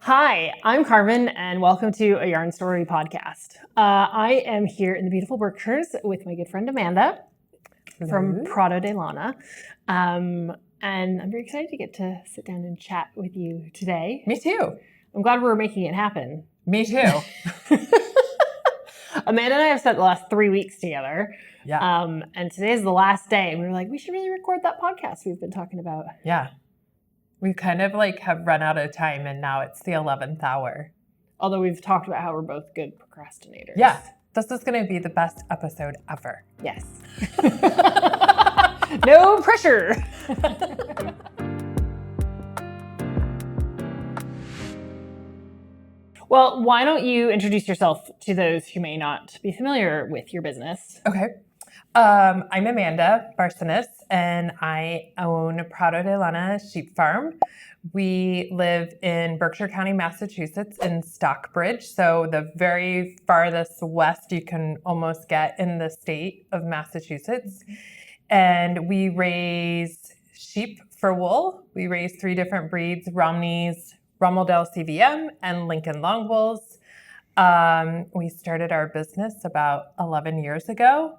Hi, I'm Carmen, and welcome to a Yarn Story podcast. I am here in the beautiful Berkshires with my good friend Amanda from Prado de Lana. And I'm very excited to get to sit down and chat with you today. Me too. I'm glad we're making it happen. Me too. Amanda and I have spent the last 3 weeks together. Yeah. And today is the last day. And we were like, we should really record that podcast we've been talking about. Yeah. We kind of have run out of time, and now it's the 11th hour. Although we've talked about how we're both good procrastinators. Yeah. This is going to be the best episode ever. Yes. No pressure. Well, why don't you introduce yourself to those who may not be familiar with your business? Okay. I'm Amanda Barcenas, and I own Prado de Lana Sheep Farm. We live in Berkshire County, Massachusetts, in Stockbridge, so the very farthest west you can almost get in the state of Massachusetts. And we raise sheep for wool. We raise 3 different breeds: Romney's, Romeldale CVM, and Lincoln Longwools. We started our business about 11 years ago.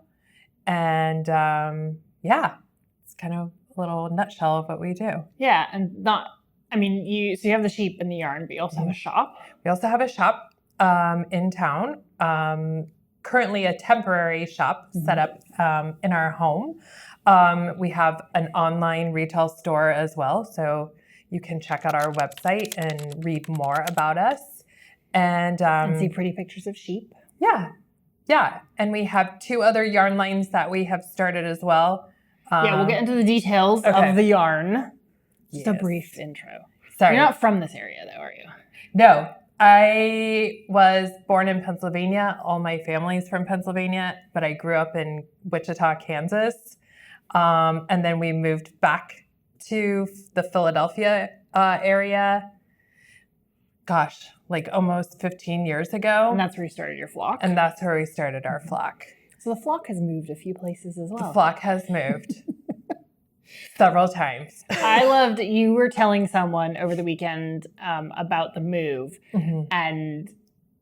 And it's kind of a little nutshell of what we do. Yeah, and you have the sheep and the yarn, but you also have a shop. We also have a shop in town, currently a temporary shop set up in our home. We have an online retail store as well, so you can check out our website and read more about us. And see pretty pictures of sheep. Yeah, and we have 2 other yarn lines that we have started as well. We'll get into the details of the yarn. Just a Yes. brief intro. Sorry. You're not from this area, though, are you? No, I was born in Pennsylvania. All my family's from Pennsylvania, but I grew up in Wichita, Kansas. And then we moved back to the Philadelphia area. Gosh, almost 15 years ago. And that's where you started your flock? And that's where we started our flock. So the flock has moved a few places as well. The flock has moved several times. I loved you were telling someone over the weekend about the move, and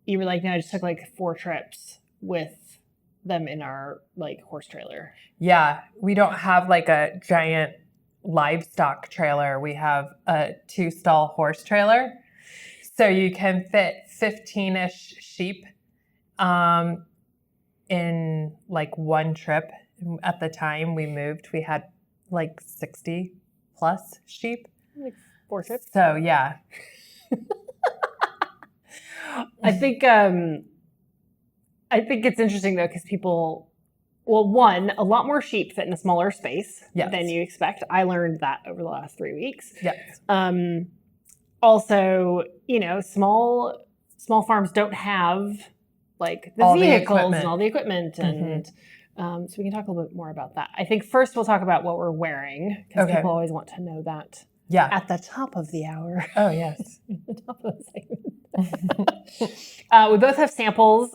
you were like, no, I just took 4 trips with them in our horse trailer. Yeah, we don't have a giant livestock trailer. We have a 2-stall horse trailer. So you can fit 15-ish sheep in one trip. At the time we moved, we had 60 plus sheep. 4 trips? So yeah. I think it's interesting though, because people, one, a lot more sheep fit in a smaller space than you expect. I learned that over the last 3 weeks. Yes. Also, small farms don't have the all vehicles and all the equipment. And so we can talk a little bit more about that. I think first we'll talk about what we're wearing, because people always want to know that at the top of the hour. Oh, yes. The top of the segment. We both have samples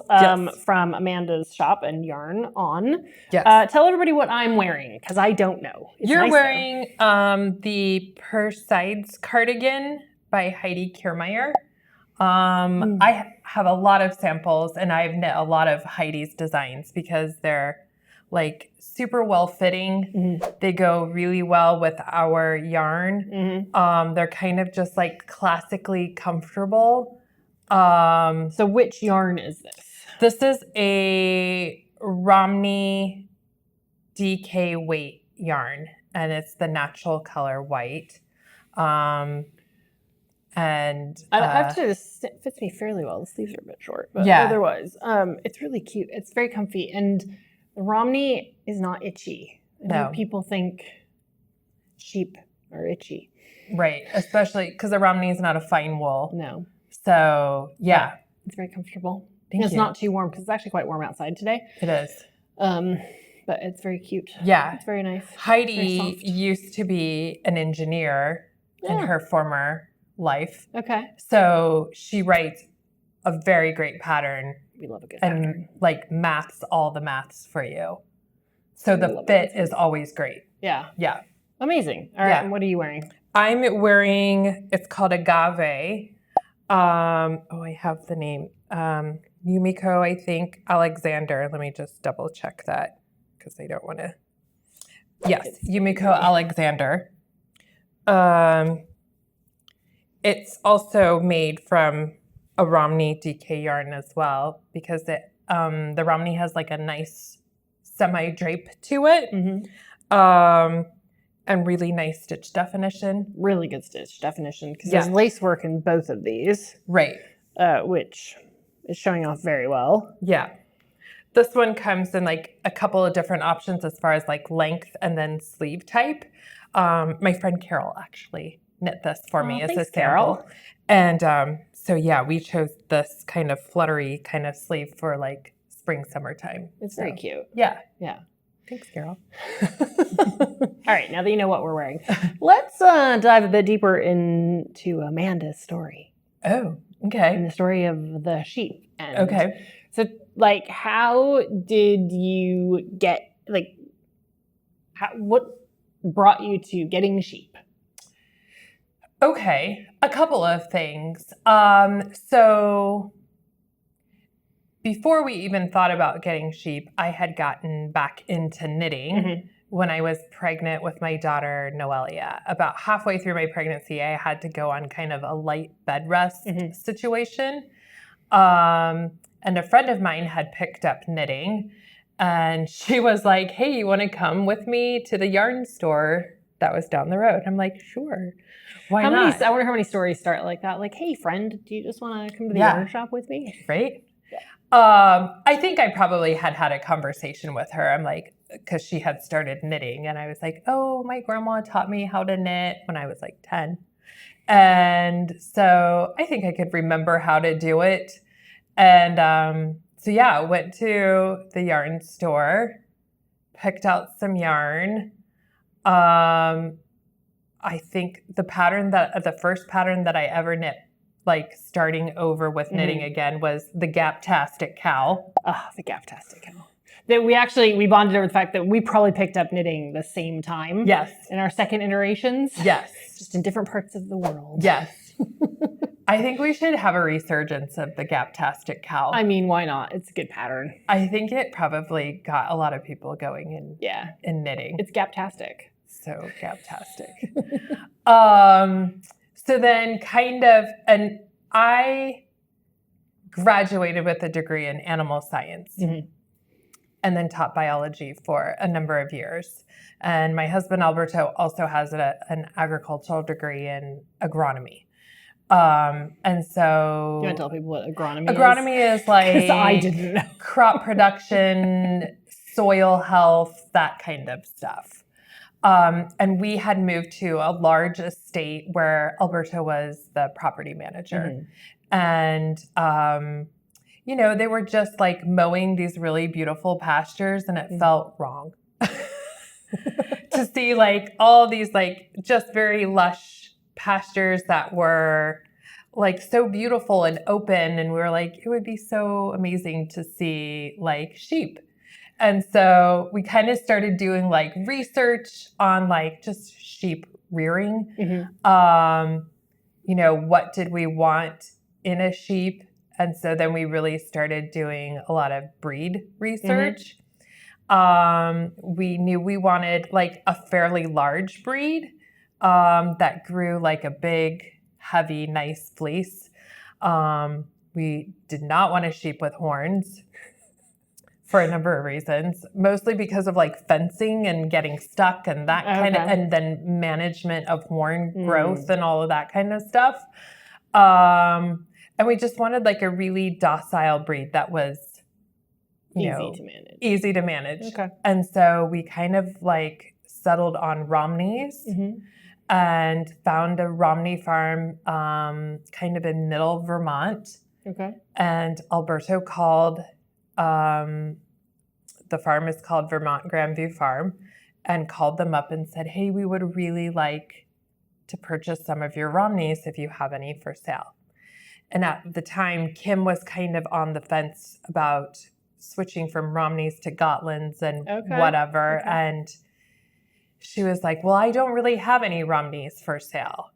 from Amanda's shop and yarn on. Yes. Tell everybody what I'm wearing, because I don't know. You're wearing the Purse Sides cardigan by Heidi Kiermaier. I have a lot of samples, and I've knit a lot of Heidi's designs because they're super well fitting. They go really well with our yarn. They're kind of just classically comfortable. So which yarn is this? This is a Romney DK weight yarn, and it's the natural color white. And I have to say, this fits me fairly well. The sleeves are a bit short, but otherwise, it's really cute. It's very comfy, and the Romney is not itchy. I think people think sheep are itchy, right? Especially because the Romney is not a fine wool. No. So it's very comfortable. Thank It's you. not too warm because it's actually quite warm outside today. It is. But it's very cute. Yeah. It's very nice. Heidi used to be an engineer in her former life. Okay. So she writes a very great pattern. We love a good pattern. And maths all the maths for you. So the fit is always great. Yeah. Yeah. Amazing. All right. And what are you wearing? I'm wearing, it's called agave. I have the name. Yumiko, I think, Alexander. Let me just double check that because I don't want to. Yes, Yumiko Alexander. It's also made from a Romney DK yarn as well because the Romney has like a nice semi-drape to it. And really nice stitch definition. Really good stitch definition because there's lace work in both of these. Right. Which is showing off very well. Yeah. This one comes in like a couple of different options as far as like length and then sleeve type. My friend Carol actually knit this for me as a sample. Carol. And so yeah, we chose this kind of fluttery kind of sleeve for like spring, summertime. It's very cute. Yeah. Yeah. Thanks, Carol. All right, now that you know what we're wearing, let's dive a bit deeper into Amanda's story. Oh, okay. And the story of the sheep. And okay. So, like, how did you get, like, what brought you to getting sheep? Okay, a couple of things. So before we even thought about getting sheep, I had gotten back into knitting when I was pregnant with my daughter, Noelia. About halfway through my pregnancy, I had to go on kind of a light bed rest situation. And a friend of mine had picked up knitting and she was like, hey, you want to come with me to the yarn store that was down the road? I'm like, sure. Why not? I wonder how many stories start like that. Like, hey, friend, do you just want to come to the yarn shop with me? Right? I think I probably had a conversation with her. I'm like, because she had started knitting and I was like, oh, my grandma taught me how to knit when I was like 10. And so I think I could remember how to do it. And so yeah, went to the yarn store, picked out some yarn. I think the first pattern that I ever knit, like starting over with knitting again, was the Gaptastic Cow. Oh, the Gaptastic Cow. That we bonded over the fact that we probably picked up knitting the same time. Yes. In our second iterations. Yes. Just in different parts of the world. Yes. I think we should have a resurgence of the Gaptastic Cow. I mean, why not? It's a good pattern. I think it probably got a lot of people going in knitting. It's Gaptastic. So Gaptastic. So then and I graduated with a degree in animal science and then taught biology for a number of years. And my husband, Alberto, also has an agricultural degree in agronomy. And so... You want to tell people what agronomy is? Agronomy is like... Because I didn't know. Crop production, soil health, that kind of stuff. And we had moved to a large estate where Alberto was the property manager. And, they were just like mowing these really beautiful pastures and it felt wrong to see like all these like just very lush pastures that were like so beautiful and open. And we were like, it would be so amazing to see like sheep. And so we kind of started doing like research on like just sheep rearing. What did we want in a sheep? And so then we really started doing a lot of breed research. We knew we wanted like a fairly large breed that grew like a big, heavy, nice fleece. We did not want a sheep with horns. For a number of reasons, mostly because of like fencing and getting stuck and that kind of, and then management of horn growth and all of that kind of stuff. And we just wanted like a really docile breed that was, easy to manage. Okay. And so we kind of like settled on Romneys and found a Romney farm kind of in middle Vermont. Okay. And Alberto called... the farm is called Vermont Grandview Farm, and called them up and said, hey, we would really like to purchase some of your Romneys if you have any for sale. And at the time, Kim was kind of on the fence about switching from Romneys to Gotlands and whatever. And she was like, well, I don't really have any Romneys for sale.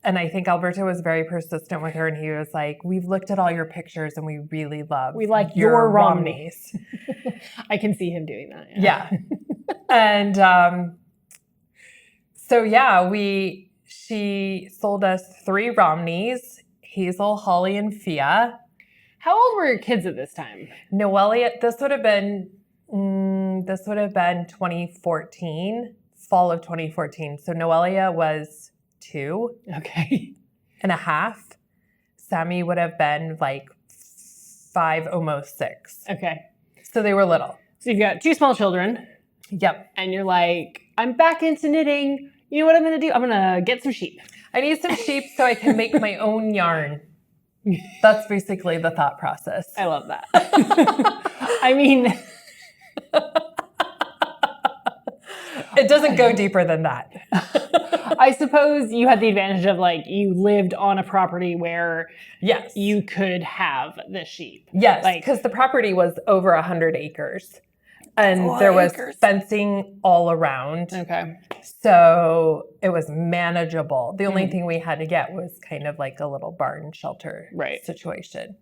And I think Alberto was very persistent with her, and he was like, we've looked at all your pictures and we really love your Romneys. I can see him doing that. Yeah. And so yeah, she sold us 3 Romneys, Hazel, Holly, and Fia. How old were your kids at this time? Noelia, this would have been 2014, fall of 2014. So Noelia was 2. Okay. And a half. Sammy would have been like 5, almost 6. Okay. So they were little. So you've got 2 small children. Yep. And you're like, I'm back into knitting. You know what I'm going to do? I'm going to get some sheep. I need some sheep so I can make my own yarn. That's basically the thought process. I love that. I mean, it doesn't go deeper than that. I suppose you had the advantage of like you lived on a property where yes, you could have the sheep. Yes, like because the property was over 100 acres. And there was fencing all around. Okay. So it was manageable. The only thing we had to get was kind of like a little barn shelter situation.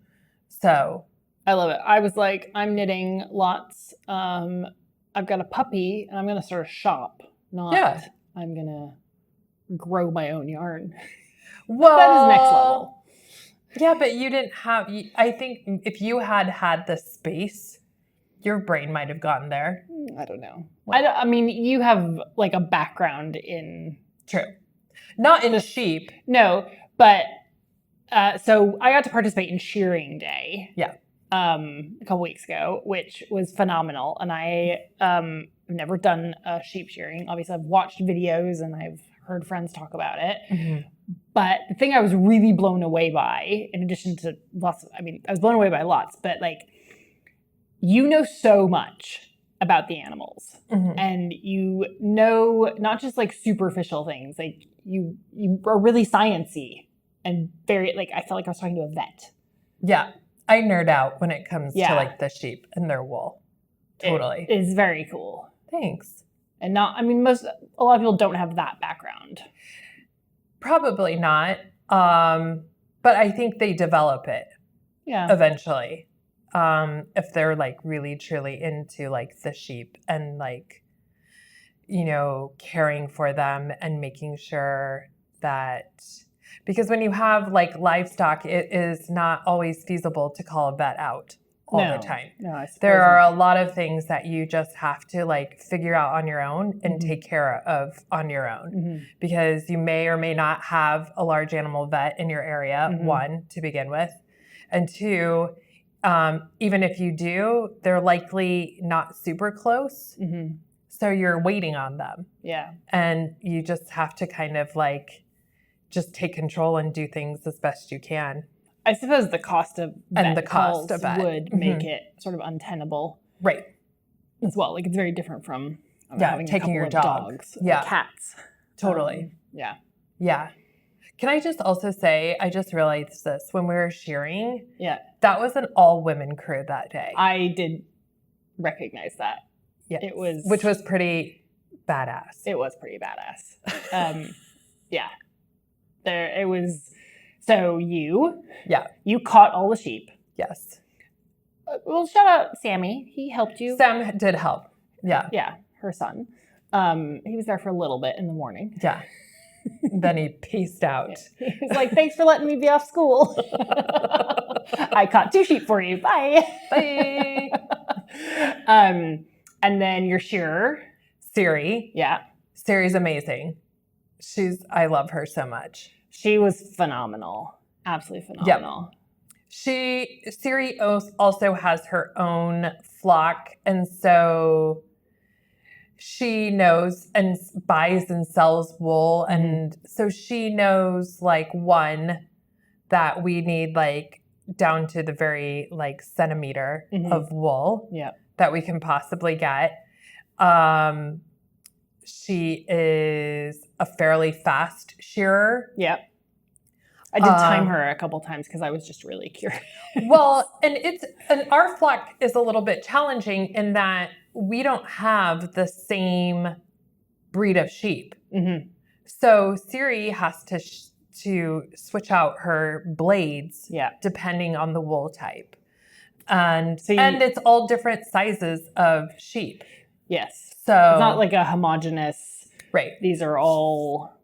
So I love it. I was like, I'm knitting lots. I've got a puppy and I'm going to start a shop. I'm going to grow my own yarn. Well, that is next level. Yeah, but you didn't have, I think if you had the space, your brain might have gotten there. I don't know. I mean, you have like a background in... True. Not in sheep. No, but so I got to participate in Shearing Day. Yeah. A couple weeks ago, which was phenomenal. And I have never done sheep shearing. Obviously, I've watched videos and I've heard friends talk about it. Mm-hmm. But the thing I was really blown away by, in addition to lots of, I was blown away by lots, but like, you know so much about the animals and you know not just like superficial things, like you are really sciencey and very like I felt like I was talking to a vet. Yeah. I nerd out when it comes to like the sheep and their wool. Totally. It is very cool. Thanks. And a lot of people don't have that background. Probably not. But I think they develop it eventually. If they're like really truly into like the sheep and like, you know, caring for them and making sure that, because when you have like livestock, it is not always feasible to call a vet out all the time. No, I suppose there are a lot of things that you just have to like figure out on your own and take care of on your own because you may or may not have a large animal vet in your area, 1, to begin with, and 2, even if you do, they're likely not super close. So you're waiting on them. Yeah. And you just have to kind of like just take control and do things as best you can. I suppose the cost of vet calls would make it sort of untenable. Right. As well. Like it's very different from having taking your dogs. Or cats. Totally. Yeah. Can I just also say, I just realized this, when we were shearing, that was an all-women crew that day. I did recognize that. Yeah. Which was pretty badass. It was pretty badass. Yeah. It was, so you caught all the sheep. Yes. Well, shout out Sammy. He helped you. Sam did help. Yeah. Yeah, her son. He was there for a little bit in the morning. Yeah. Then he paced out. Yeah. He was like, thanks for letting me be off school. I caught 2 sheep for you. Bye. Bye. And then your shearer. Siri. Yeah. Siri's amazing. I love her so much. She was phenomenal. Absolutely phenomenal. Yep. Siri also has her own flock. And so she knows and buys and sells wool. And so she knows like, 1, that we need like down to the very like centimeter of wool that we can possibly get. She is a fairly fast shearer. Yep. I did time her a couple times because I was just really curious. Well, and our flock is a little bit challenging in that we don't have the same breed of sheep. So Siri has to switch out her blades depending on the wool type. And and it's all different sizes of sheep. Yes. So it's not like a homogenous, right. These are all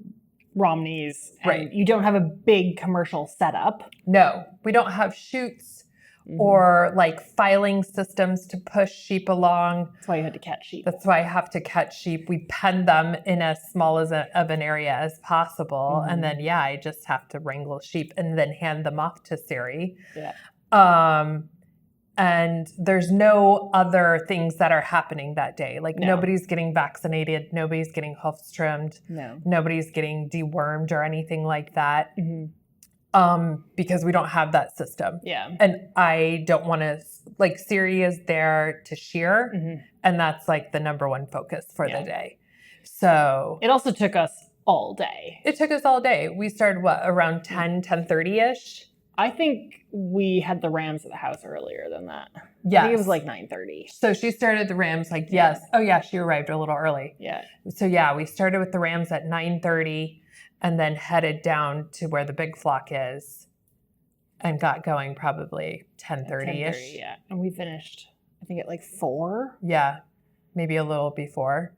Romneys. And right. You don't have a big commercial setup. No, we don't have chutes or like filing systems to push sheep along. That's why you had to catch sheep. That's why I have to catch sheep. We pen them in as small of an area as possible. And then, I just have to wrangle sheep and then hand them off to Siri. Yeah. And there's no other things that are happening that day. Like nobody's getting vaccinated. Nobody's getting hoofs trimmed. No. Nobody's getting dewormed or anything like that. Because we don't have that system. Yeah. And I don't want to, like, Siri is there to shear. And that's like the number one focus for the day. So it also took us all day. It took us all day. We started around 10:30ish. I think we had the rams at the house earlier than that. Yeah. I think it was like 9:30. So she started the rams like, yes. Oh yeah, she arrived a little early. Yeah. So we started with the rams at 9:30 and then headed down to where the big flock is and got going probably 10:30ish. Yeah. And we finished, I think, at like 4. Yeah. Maybe a little before.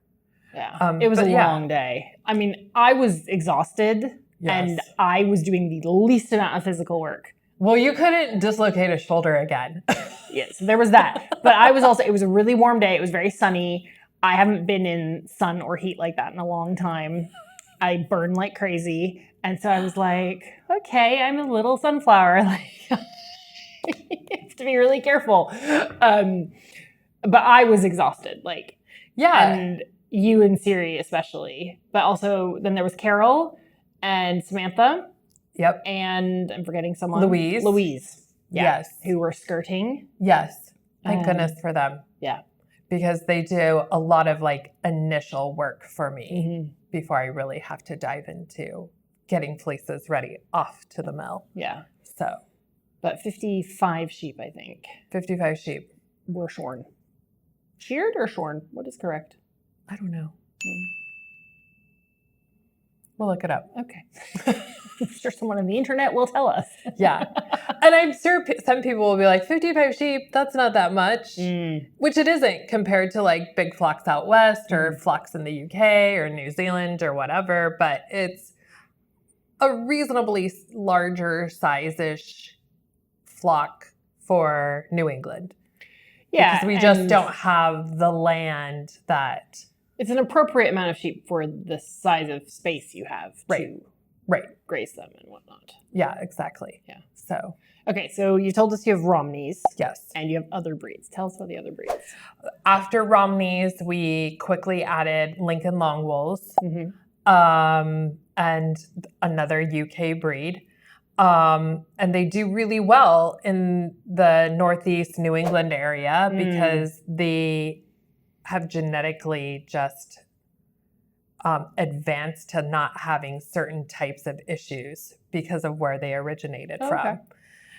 Yeah. It was a long day. I mean, I was exhausted. Yes. And I was doing the least amount of physical work. Well, you couldn't dislocate a shoulder again. Yes, there was that. But I was also, it was a really warm day. It was very sunny. I haven't been in sun or heat like that in a long time. I burn like crazy. And so I was like, okay, I'm a little sunflower. Like, you have to be really careful. But I was exhausted. Like, and you and Siri especially. But also, then there was Carol and Samantha. Yep. And I'm forgetting someone. Louise. Yeah, yes. Who were skirting. Yes. Thank goodness for them. Yeah. Because they do a lot of like initial work for me before I really have to dive into getting fleeces ready off to the mill. Yeah. So. But 55 sheep, I think. 55 sheep. Were shorn. Sheared or shorn? What is correct? I don't know. We'll look it up. Okay. I'm sure someone on the internet will tell us. Yeah. And I'm sure some people will be like, 55 sheep, that's not that much. Which it isn't compared to like big flocks out west or flocks in the UK or New Zealand or whatever. But it's a reasonably larger size-ish flock for New England. Yeah. Because we just don't have the land that... It's an appropriate amount of sheep for the size of space you have to graze them and whatnot. Yeah, exactly. Yeah. So. Okay, so you told us you have Romneys. Yes. And you have other breeds. Tell us about the other breeds. After Romneys, we quickly added Lincoln Longwools and another UK breed. And they do really well in the Northeast New England area because they have genetically just advanced to not having certain types of issues because of where they originated from.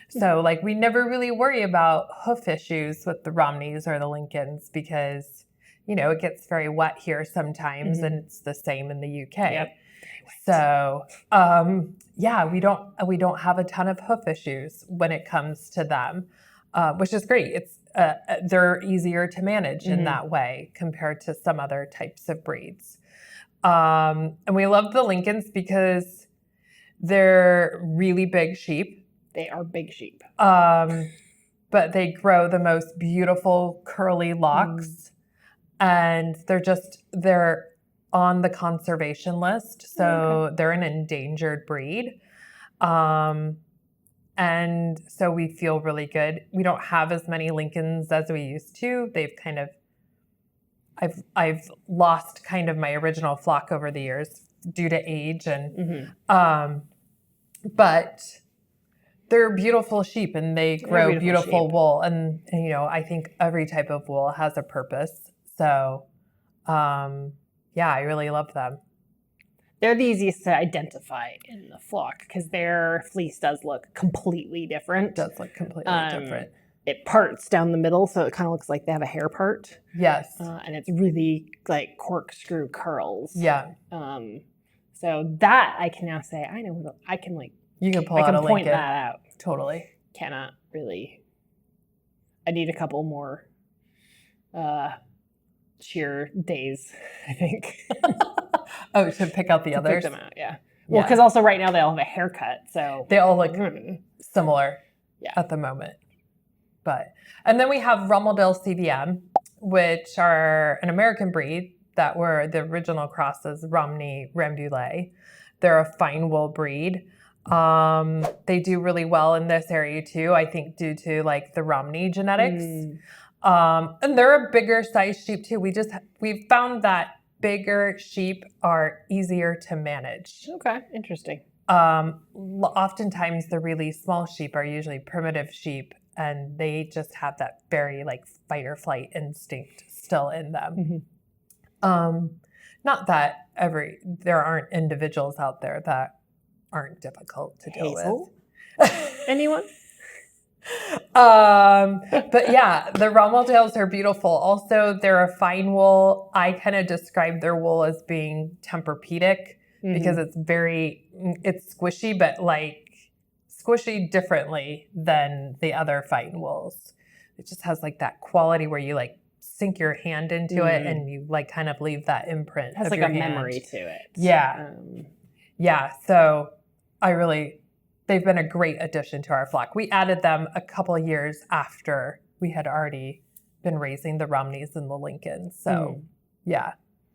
So like we never really worry about hoof issues with the Romneys or the Lincolns because, you know, it gets very wet here sometimes and it's the same in the UK. Yep. So, we don't have a ton of hoof issues when it comes to them, which is great. It's they're easier to manage in that way compared to some other types of breeds. And we love the Lincolns because they're really big sheep. They are big sheep. But they grow the most beautiful curly locks and they're on the conservation list. So they're an endangered breed. And so we feel really good. We don't have as many Lincolns as we used to. They've kind of, I've lost kind of my original flock over the years due to age and, but they're beautiful sheep and they grow beautiful wool. And, you know, I think every type of wool has a purpose. So, I really love them. They're the easiest to identify in the flock because their fleece does look completely different. It does look completely different. It parts down the middle, so it kind of looks like they have a hair part. Yes. And it's really like corkscrew curls. Yeah. So So that I can now say, I know, I can like, You can pull I out can a point Lincoln. that out. Totally. Cannot really. I need a couple more shear days, I think. Oh, to pick out the to others? pick them out, yeah. Well, because also right now they all have a haircut, so. They all look similar yeah. at the moment. And then we have Romeldale CVM, which are an American breed that were the original crosses, Romney, Romeldale. They're a fine wool breed. They do really well in this area too, I think due to like the Romney genetics. And they're a bigger size sheep too. We've found that bigger sheep are easier to manage. Okay, interesting. Oftentimes the really small sheep are usually primitive sheep, and they just have that very like fight or flight instinct still in them. Not that there aren't individuals out there that aren't difficult to deal with. Anyone? But yeah, the Romeldales are beautiful. Also, they're a fine wool. I kind of describe their wool as being Tempur-Pedic because it's squishy, but like squishy differently than the other fine wools. It just has like that quality where you like sink your hand into it and you like kind of leave that imprint. It has like a memory to it. Yeah. So they've been a great addition to our flock. We added them a couple of years after we had already been raising the Romneys and the Lincolns. So yeah,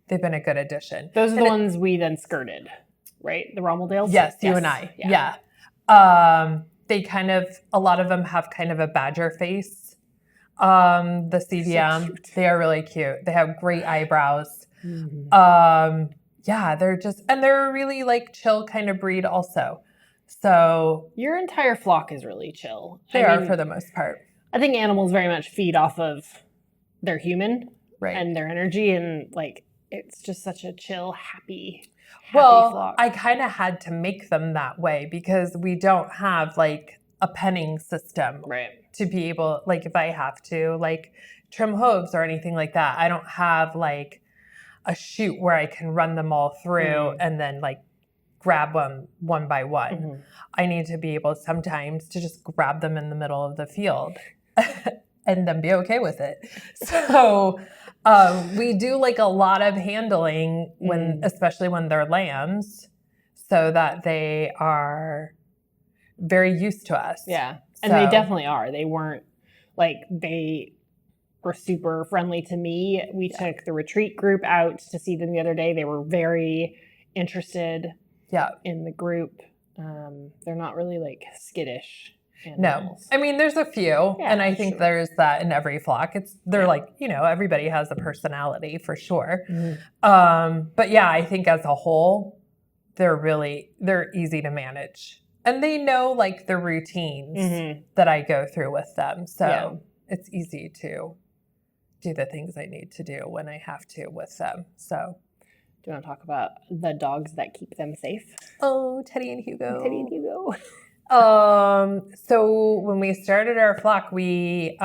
they've been a good addition. Those are the ones we then skirted, right? The Romeldales? Yes, you and I. Yeah. They a lot of them have kind of a badger face. The CVM, so they are really cute. They have great eyebrows. They're a really like chill kind of breed also. So your entire flock is really chill. They are for the most part. I think animals very much feed off of their human and their energy, and like it's just such a chill, happy flock. I kind of had to make them that way because we don't have like a penning system to be able, like if I have to like trim hooves or anything like that, I don't have like a chute where I can run them all through and then like grab them one by one. I need to be able sometimes to just grab them in the middle of the field and then be okay with it. So we do like a lot of handling especially when they're lambs, so that they are very used to us. Yeah. And they definitely are. They weren't like, they were super friendly to me. We took the retreat group out to see them the other day. They were very interested in the group. They're not really like skittish animals. No. I mean, there's a few, and I think there's that in every flock. They're like, everybody has a personality for sure. But yeah, I think as a whole, they're easy to manage. And they know like the routines that I go through with them. So it's easy to do the things I need to do when I have to with them. So do you want to talk about the dogs that keep them safe? Oh, Teddy and Hugo. Teddy and Hugo. So when we started our flock, we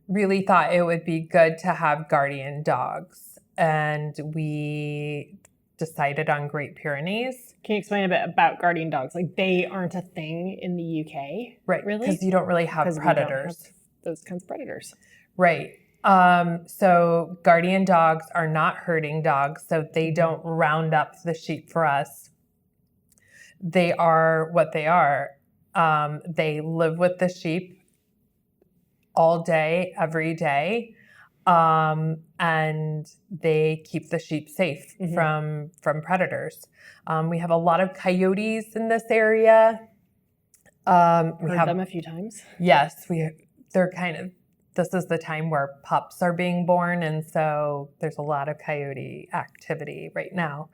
really thought it would be good to have guardian dogs. And we decided on Great Pyrenees. Can you explain a bit about guardian dogs? Like they aren't a thing in the UK. Right. Really? Because you don't really have predators. Have those kinds of predators. Right. So guardian dogs are not herding dogs, so they don't round up the sheep for us. They are what they are. They live with the sheep all day, every day, and they keep the sheep safe from predators. We have a lot of coyotes in this area. Heard them a few times. Yes, this is the time where pups are being born, and so there's a lot of coyote activity right now.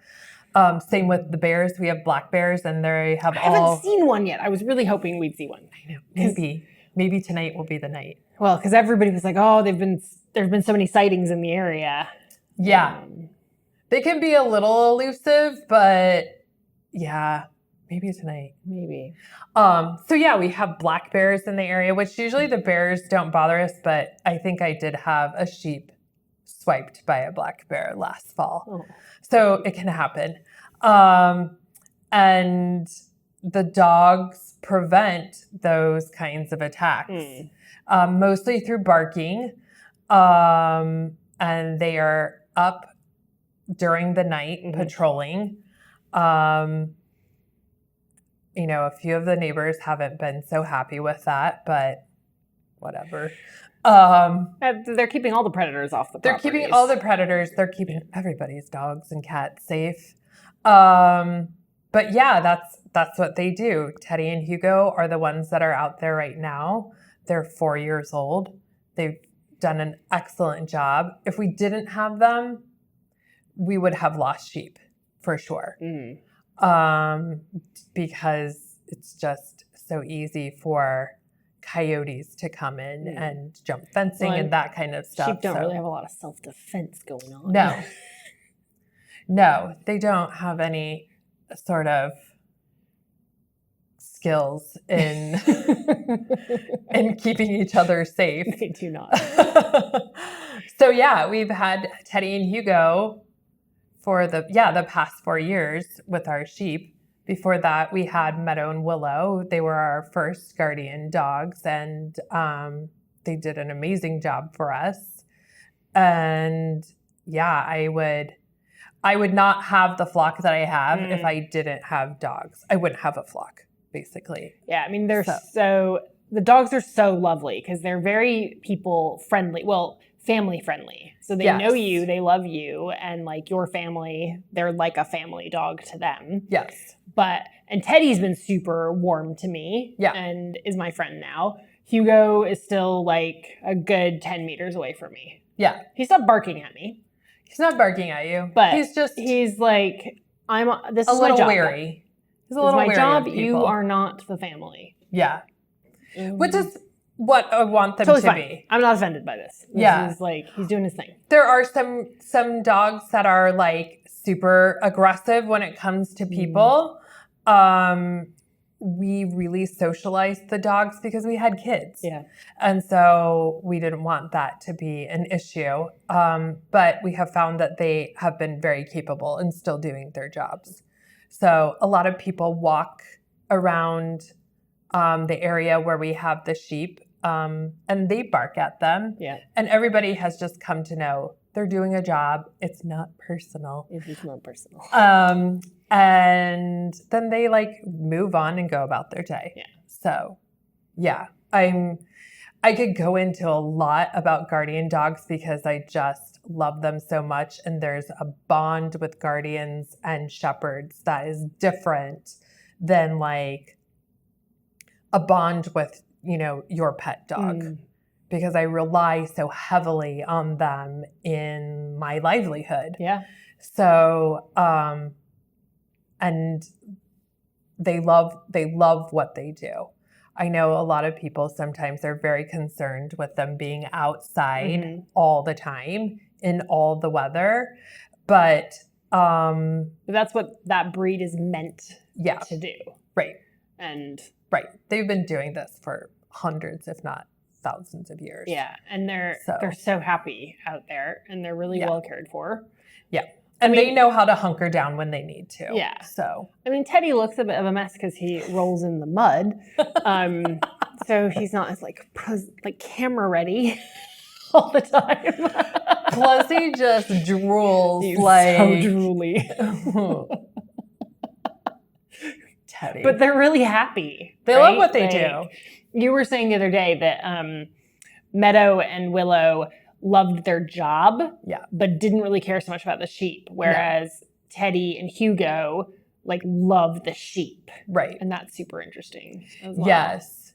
Same with the bears. We have black bears, and they have I haven't seen one yet. I was really hoping we'd see one. I know. Maybe tonight will be the night. Well, because everybody was like, "Oh, there's been so many sightings in the area." Yeah, they can be a little elusive, but yeah, maybe tonight. Maybe. So yeah, we have black bears in the area, which usually the bears don't bother us, but I think I did have a sheep swiped by a black bear last fall. Oh. So it can happen. And the dogs prevent those kinds of attacks, mostly through barking. And they are up during the night patrolling. You know, a few of the neighbors haven't been so happy with that, but whatever. They're keeping all the predators off the properties. They're keeping all the predators. They're keeping everybody's dogs and cats safe. But yeah, that's what they do. Teddy and Hugo are the ones that are out there right now. They're 4 years old. They've done an excellent job. If we didn't have them, we would have lost sheep for sure. Because it's just so easy for coyotes to come in and jump fencing and that kind of stuff. Sheep don't really have a lot of self-defense going on. No, they don't have any sort of skills in in keeping each other safe. They do not. So yeah, we've had Teddy and Hugo for the past 4 years with our sheep. Before that, we had Meadow and Willow. They were our first guardian dogs, and they did an amazing job for us. And yeah, I would not have the flock that I have if I didn't have dogs. I wouldn't have a flock, basically. Yeah, I mean, the dogs are so lovely because they're very people friendly. Well, family friendly. So they know you, they love you, and like your family, they're like a family dog to them. Yes. And Teddy's been super warm to me and is my friend now. Hugo is still like a good 10 meters away from me. Yeah. He's not barking at me. He's not barking at you. But he's like, this is a little my job. wary. He's a little wary. This is my job. Of people. You are not the family. Yeah. Which is what I want them totally to fine. be. I'm not offended by this. This is like, he's doing his thing. There are some dogs that are like super aggressive when it comes to people. We really socialized the dogs because we had kids. Yeah. And so we didn't want that to be an issue. But we have found that they have been very capable and still doing their jobs. So a lot of people walk around the area where we have the sheep, and they bark at them. Yeah. And everybody has just come to know they're doing a job. It's not personal. It is not personal. And then they like move on and go about their day. Yeah. So yeah, I could go into a lot about guardian dogs because I just love them so much. And there's a bond with guardians and shepherds that is different than like a bond with, you know, your pet dog. Because I rely so heavily on them in my livelihood. Yeah. So, and they love what they do. I know a lot of people sometimes are very concerned with them being outside all the time in all the weather, but that's what that breed is meant to do. Right. And they've been doing this for hundreds, if not thousands of years. Yeah. And they're so happy out there, and they're really well cared for. Yeah. And they know how to hunker down when they need to. Yeah. So, I mean, Teddy looks a bit of a mess because he rolls in the mud. So he's not as like camera ready all the time. Plus he just drools. He's like so drooly. Teddy. But they're really happy. They love what they do. You were saying the other day that Meadow and Willow loved their job, but didn't really care so much about the sheep, whereas Teddy and Hugo like love the sheep. Right. And that's super interesting as well. Yes.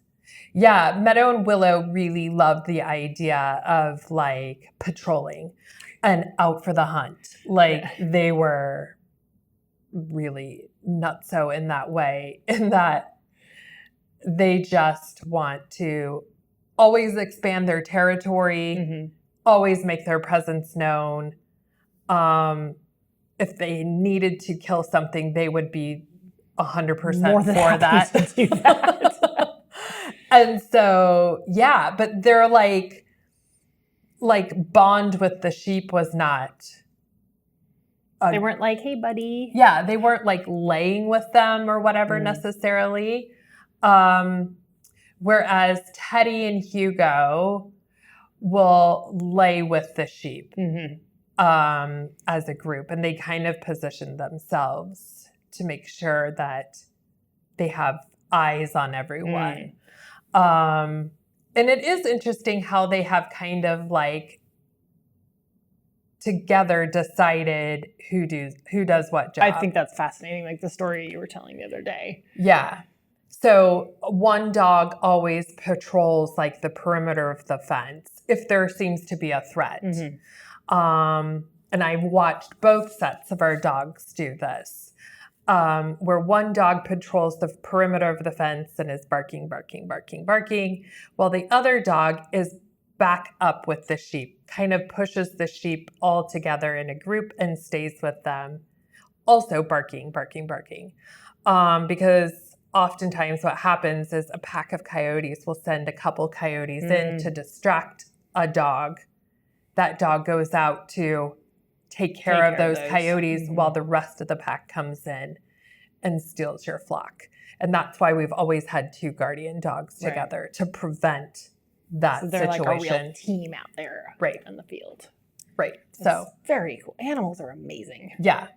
Yeah, Meadow and Willow really loved the idea of like patrolling and out for the hunt. Like they were really nutso in that way, in that they just want to always expand their territory, always make their presence known. If they needed to kill something, they would be 100% for that. To do that. And so, yeah, but they're like bond with the sheep was not They weren't like, hey, buddy. Yeah, they weren't like laying with them or whatever necessarily. Whereas Teddy and Hugo will lay with the sheep as a group, and they kind of position themselves to make sure that they have eyes on everyone. And it is interesting how they have kind of like together decided who does what job. I think that's fascinating, like the story you were telling the other day. Yeah. So one dog always patrols like the perimeter of the fence if there seems to be a threat. And I've watched both sets of our dogs do this, where one dog patrols the perimeter of the fence and is barking, barking, barking, barking, while the other dog is back up with the sheep, kind of pushes the sheep all together in a group and stays with them, also barking, barking, barking. Because oftentimes what happens is a pack of coyotes will send a couple coyotes in to distract a dog. That dog goes out to take care of those coyotes while the rest of the pack comes in and steals your flock. And that's why we've always had 2 guardian dogs together to prevent that they're situation. Like a real team out there in the field. Right. It's so very cool. Animals are amazing. Yeah.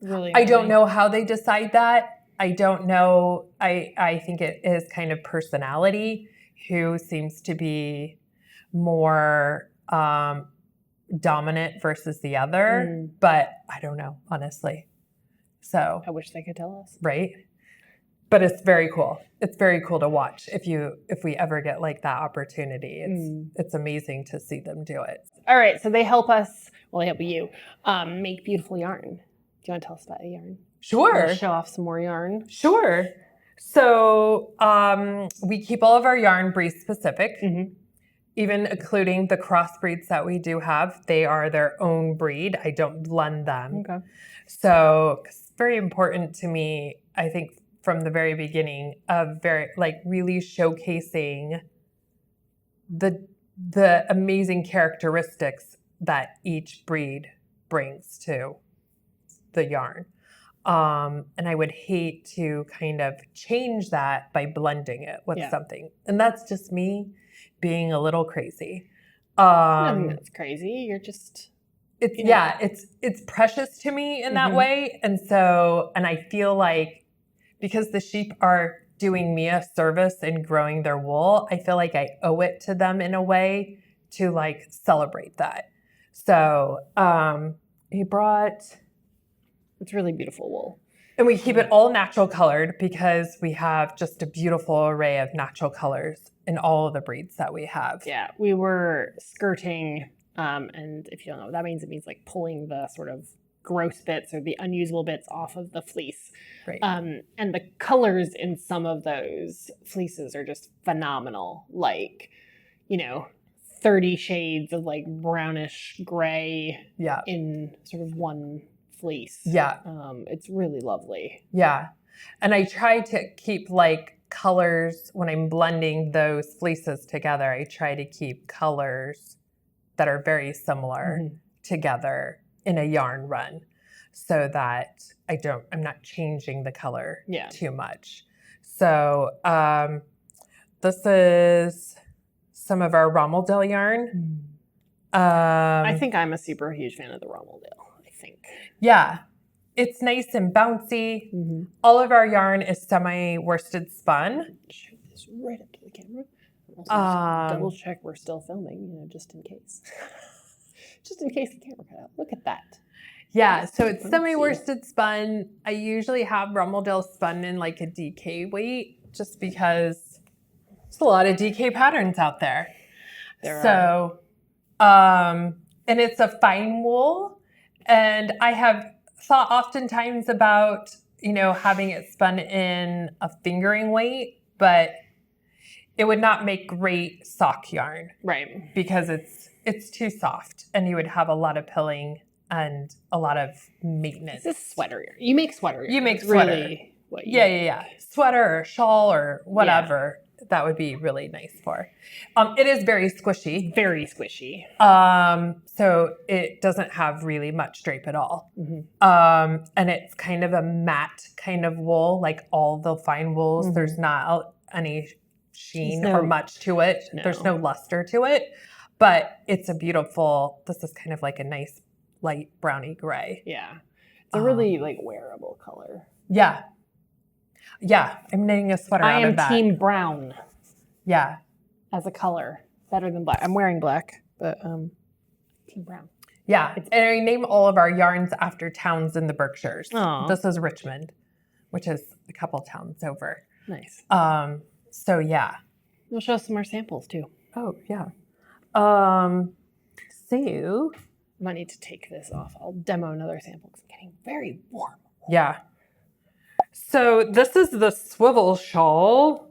Really I don't know how they decide that. I don't know. I think it is kind of personality who seems to be more dominant versus the other, but I don't know, honestly. So I wish they could tell us. Right. But it's very cool. It's very cool to watch if we ever get like that opportunity. It's amazing to see them do it. All right. So they help us, well, they help you make beautiful yarn. Do you want to tell us about a yarn? Sure. Show off some more yarn. Sure. So we keep all of our yarn breed specific, even including the crossbreeds that we do have. They are their own breed. I don't blend them. Okay. So it's very important to me, I think, from the very beginning of really showcasing the amazing characteristics that each breed brings to the yarn. And I would hate to kind of change that by blending it with something. And that's just me being a little crazy. I think that's crazy. You're just... It's precious to me in that way. And I feel like because the sheep are doing me a service in growing their wool, I feel like I owe it to them in a way to like celebrate that. So he brought... It's really beautiful wool. And we keep it all natural colored because we have just a beautiful array of natural colors in all of the breeds that we have. Yeah, we were skirting, and if you don't know what that means, it means like pulling the sort of gross bits or the unusable bits off of the fleece. Right. And the colors in some of those fleeces are just phenomenal. Like, 30 shades of like brownish gray in sort of one fleece. Yeah. It's really lovely. Yeah. And I try to keep like colors when I'm blending those fleeces together. I try to keep colors that are very similar together in a yarn run so that I'm not changing the color too much. So this is some of our Romeldale yarn. I think I'm a super huge fan of the Romeldale. Yeah, it's nice and bouncy. All of our yarn is semi-worsted spun. Shoot this right up to the camera. Also double check we're still filming, just in case. Just in case the camera cut out. Look at that. Yeah, so it's semi-worsted spun. I usually have Romeldale spun in like a DK weight just because there's a lot of DK patterns out there. So, and it's a fine wool. And I have thought oftentimes about, having it spun in a fingering weight, but it would not make great sock yarn. Right. Because it's too soft and you would have a lot of pilling and a lot of maintenance. This is sweater yarn. You make sweater yarn. You make sweater. Really what Yeah. Sweater or shawl or whatever. that would be really nice for. It is very squishy. Very squishy. So it doesn't have really much drape at all. And it's kind of a matte kind of wool, like all the fine wools. There's not any sheen or much to it. No. There's no luster to it, but it's a beautiful, this is kind of like a nice light browny gray. Yeah. It's a really like wearable color. Yeah. Yeah. I'm knitting a sweater out of that. I am team brown. Yeah. As a color. Better than black. I'm wearing black, but team brown. Yeah. And I name all of our yarns after towns in the Berkshires. Aww. This is Richmond, which is a couple towns over. Nice. So yeah. We'll show some more samples too. Oh yeah. So I might need to take this off. I'll demo another sample because I'm getting very warm. Yeah. So this is the Swivel Shawl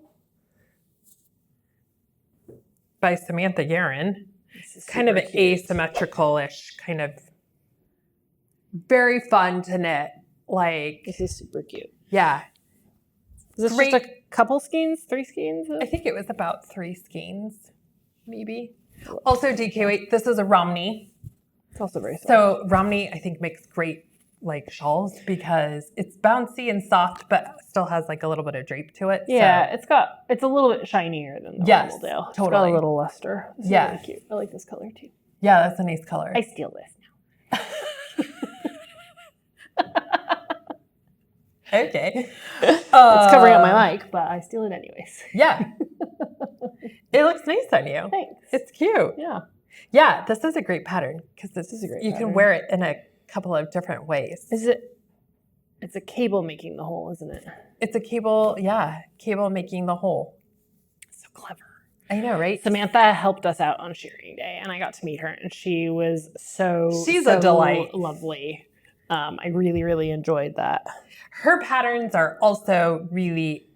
by Samantha Yaron. It's kind of an asymmetrical-ish kind of very fun to knit. Like this is super cute. Yeah. Is this just a couple skeins? 3 skeins? I think it was about 3 skeins, maybe. Also, DK, wait, this is a Romney. It's also very soft. So Romney, I think, makes great like shawls because it's bouncy and soft, but still has like a little bit of drape to it. Yeah, so. It's a little bit shinier than the Romeldale. It's got a little luster. This is really cute. I like this color too. Yeah, that's a nice color. I steal this now. Okay. It's covering up my mic, but I steal it anyways. Yeah. It looks nice on you. Thanks. It's cute. Yeah. Yeah, this is a great pattern because This is a great you pattern. can wear it in a couple of different ways. It's a cable making the hole, isn't it? It's a cable, cable making the hole. So clever. I know, right? Samantha helped us out on shearing day, and I got to meet her, and she was She's a delight. Lovely. I really, really enjoyed that. Her patterns are also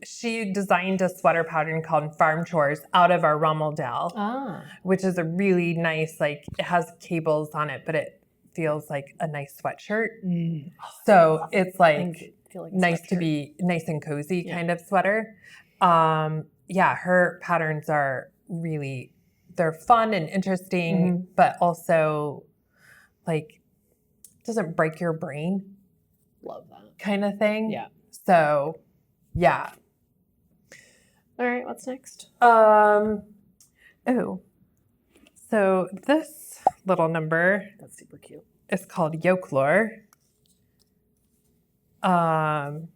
she designed a sweater pattern called Farm Chores out of our Romeldale, which is a really nice, like it has cables on it, but it feels like a nice sweatshirt. So it's like nice to be nice and cozy kind of sweater. Her patterns are they're fun and interesting, but also like doesn't break your brain. Love that. Kind of thing. Yeah. So, yeah. All right, what's next? So this little number That's super cute. is called Yokelore. So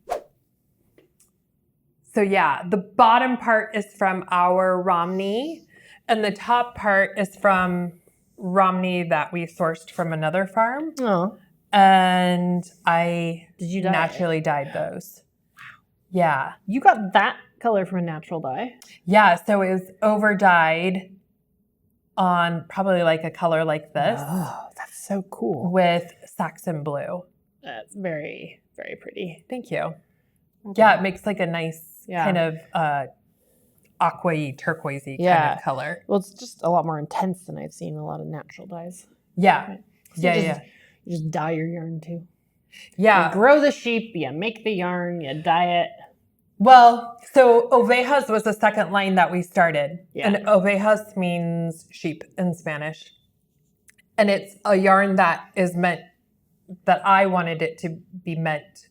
yeah, the bottom part is from our Romney, and the top part is from Romney that we sourced from another farm. Oh. And I Did you dye naturally dyed those. Yeah. You got that color from a natural dye? Yeah, so it was over dyed on probably like a color like this. Oh, that's so cool. With Saxon blue. That's very, very pretty. Thank you. Yeah, it makes like a nice kind of aqua-y, turquoisey kind of color. Well, it's just a lot more intense than I've seen in a lot of natural dyes. Yeah. Right? So You just dye your yarn too. Yeah. You grow the sheep, you make the yarn, you dye it. Well, so ovejas was the second line that we started. Yeah. And ovejas means sheep in Spanish. And it's a yarn that I wanted it to be meant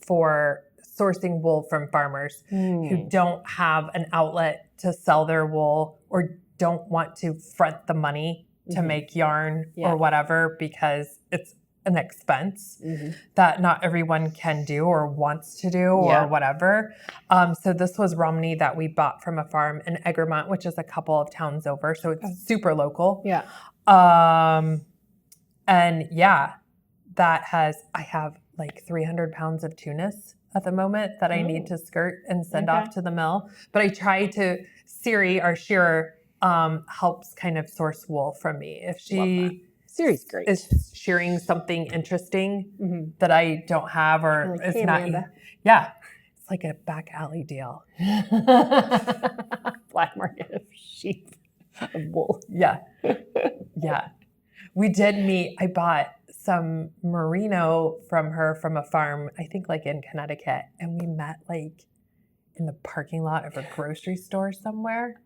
for sourcing wool from farmers who don't have an outlet to sell their wool or don't want to front the money to make yarn or whatever because it's an expense that not everyone can do or wants to do or whatever. So this was Romney that we bought from a farm in Egremont, which is a couple of towns over. So it's super local. Yeah. And yeah, I have like 300 pounds of tunis at the moment that I need to skirt and send off to the mill. But I try Siri, our shearer, helps kind of source wool from me. If she Siri's great. is shearing something interesting that I don't have or like, it's hey, not. Amanda. Yeah. It's like a back alley deal. Black market of sheep of wool. Yeah. Yeah. We did meet, I bought some merino from her from a farm, I think like in Connecticut. And we met like in the parking lot of a grocery store somewhere.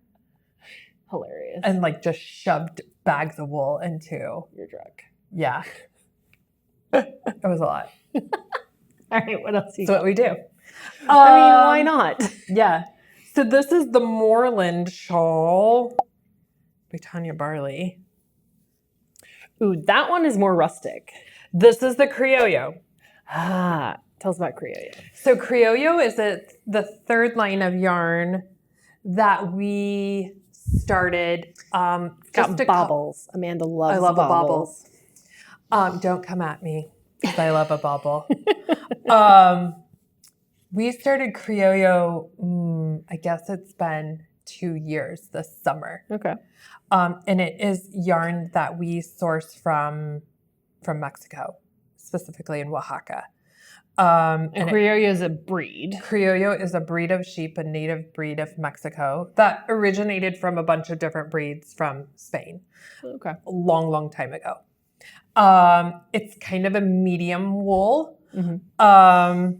Hilarious. And like just shoved bags of wool into your truck. Yeah. It was a lot. All right, what else? That's what we do. I mean, why not? Yeah. So this is the Moreland shawl by Tanya Barley. Ooh, that one is more rustic. This is the Criollo. Tell us about Criollo. So Criollo is the third line of yarn that we started. Got baubles. Amanda loves I love baubles. a bauble. Don't come at me because I love a bauble. We started Criollo, I guess it's been 2 years this summer. Okay. And it is yarn that we source from Mexico, specifically in Oaxaca. And Criollo is a breed. Criollo is a breed of sheep, a native breed of Mexico that originated from a bunch of different breeds from Spain. Okay. A long, long time ago. It's kind of a medium wool. Mm-hmm.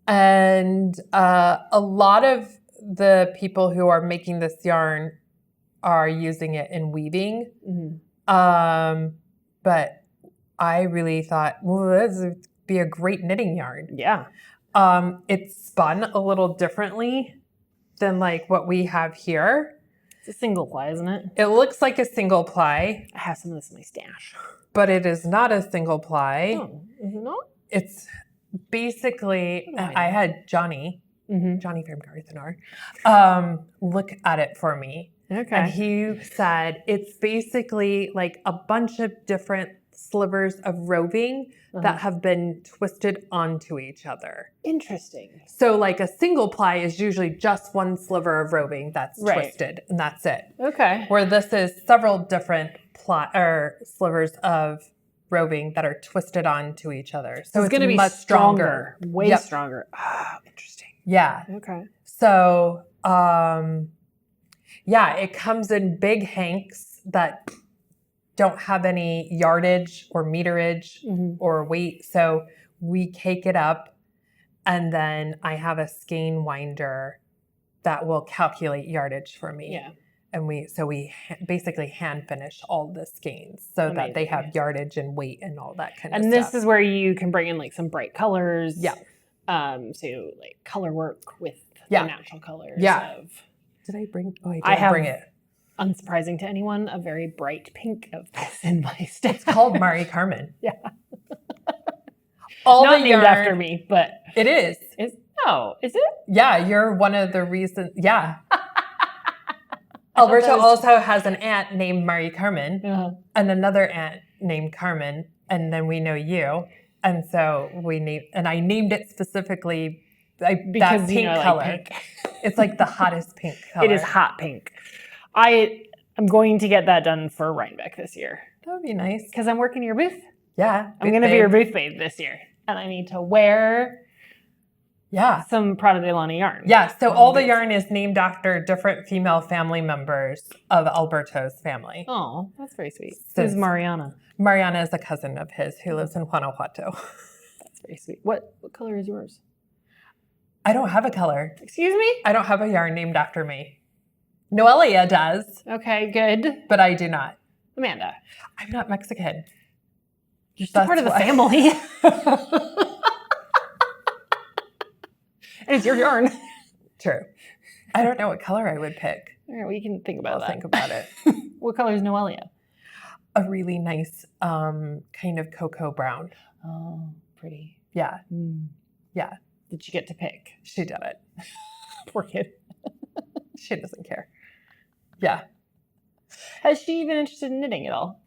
And a lot of the people who are making this yarn are using it in weaving. Mm-hmm. But I really thought, well, this would be a great knitting yarn. Yeah. It's spun a little differently than like what we have here. It's a single ply, isn't it? It looks like a single ply. I have some of this in my stash. But it is not a single ply. Oh, is it not? It's basically, I had Johnny from Garthenor, look at it for me. Okay. And he said it's basically like a bunch of different slivers of roving that have been twisted onto each other. Interesting. So like a single ply is usually just one sliver of roving that's twisted and that's it. Okay. Where this is several different slivers of roving that are twisted onto each other. So it's going to be much stronger. Way stronger. Interesting. Yeah. Okay. So, yeah, it comes in big hanks that don't have any yardage or meterage or weight. So we cake it up and then I have a skein winder that will calculate yardage for me. Yeah. And we basically hand finish all the skeins so that they have yardage and weight and all that kind of stuff. And this is where you can bring in like some bright colors. Yeah. So like color work with the natural colors. Yeah. Did I bring? Oh, I didn't bring it. Unsurprising to anyone, a very bright pink of this in my stash. It's called Mari Carmen. Yeah. Not named after me, but it is. Is it? Yeah, you're one of the reasons. Yeah. Alberto also has an aunt named Mari Carmen and another aunt named Carmen, and then we know you, and so I named it specifically because that pink color. Like pink. It's like the hottest pink color. It is hot pink. I am going to get that done for Rhinebeck this year. That would be nice because I'm working your booth. Yeah, I'm going to be your booth babe this year, and I need to wear. Yeah. Some Prado de Lana yarn. Yeah. So all the yarn is named after different female family members of Alberto's family. Oh, that's very sweet. Who's Mariana? Mariana is a cousin of his who lives in Guanajuato. That's very sweet. What color is yours? I don't have a color. Excuse me? I don't have a yarn named after me. Noelia does. Okay, good. But I do not. Amanda. I'm not Mexican. You're still part of the family. And it's your yarn. True. I don't know what color I would pick. All right, well, you can think about that. Think about it. What color is Noelia? A really nice kind of cocoa brown. Oh, pretty. Yeah. Yeah. Did you get to pick? She did it. Poor kid. She doesn't care. Yeah. Has she been interested in knitting at all?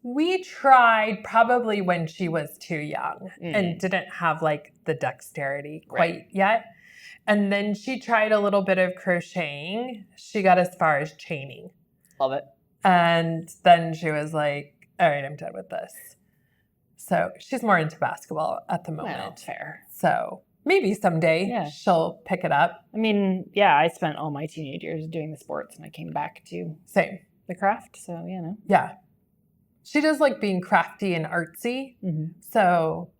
We tried probably when she was too young and didn't have like the dexterity quite yet. And then she tried a little bit of crocheting. She got as far as chaining. Love it. And then she was like, all right, I'm done with this. So she's more into basketball at the moment. Well, fair. So maybe someday she'll pick it up. I mean, yeah, I spent all my teenage years doing the sports and I came back to the craft. So, you know. Yeah. She does like being crafty and artsy. So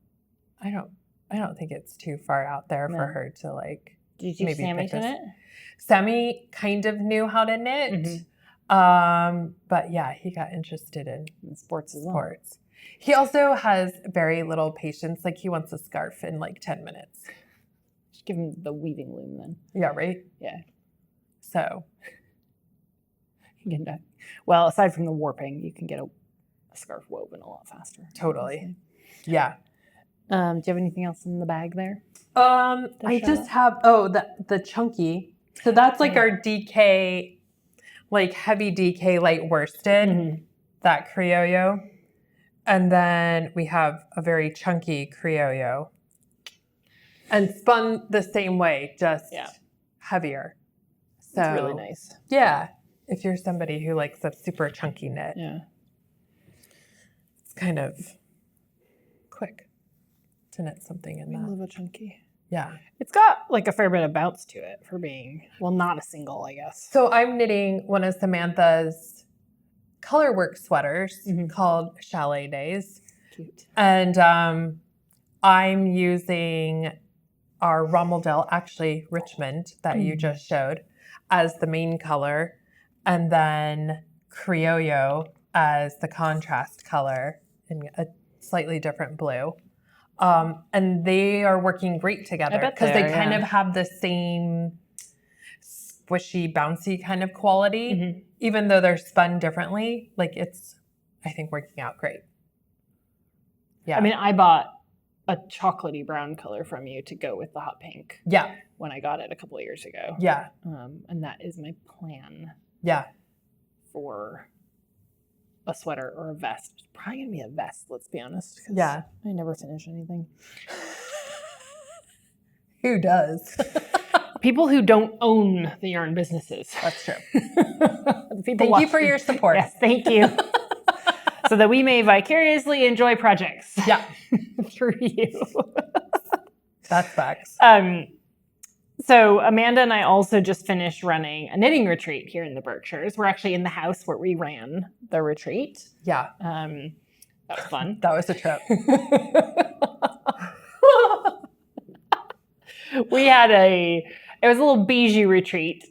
I I don't think it's too far out there No. for her to like. Did you teach maybe Sammy pick to this- knit? Sammy kind of knew how to knit. Mm-hmm. But yeah, he got interested in Sports as well. sports. He also has very little patience. Like he wants a scarf in like 10 minutes. Just give him the weaving loom then. Yeah, right? Yeah. So. Well, aside from the warping, you can get a scarf woven a lot faster. Totally. Honestly. Yeah. Do you have anything else in the bag there? I just have the chunky. So that's like our DK, like heavy DK light worsted, Mm-hmm. that criollo. And then we have a very chunky criollo. And spun the same way, just heavier. So It's really nice. Yeah. If you're somebody who likes a super chunky knit. Yeah. It's kind of quick to knit something in I that. love a chunky. Yeah. It's got like a fair bit of bounce to it for being, well, not a single, I guess. So I'm knitting one of Samantha's colorwork sweaters called Chalet Days. Cute. And I'm using our Romeldale, actually Richmond, that you just showed, as the main color. And then Criollo as the contrast color in a slightly different blue. And they are working great together because they kind of have the same squishy, bouncy kind of quality, even though they're spun differently. Like it's, I think, working out great. Yeah. I mean, I bought a chocolatey brown color from you to go with the hot pink. Yeah. When I got it a couple of years ago. Yeah. And that is my plan. Yeah. For a sweater or a vest. It's probably going to be a vest, let's be honest. Yeah. I never finish anything. Who does? People who don't own the yarn businesses. That's true. Thank you for your support. Yes, thank you. So that we may vicariously enjoy projects. Yeah. Through you. That's facts. So Amanda and I also just finished running a knitting retreat here in the Berkshires. We're actually in the house where we ran the retreat. Yeah. That was fun. That was a trip. It was a little bijou retreat.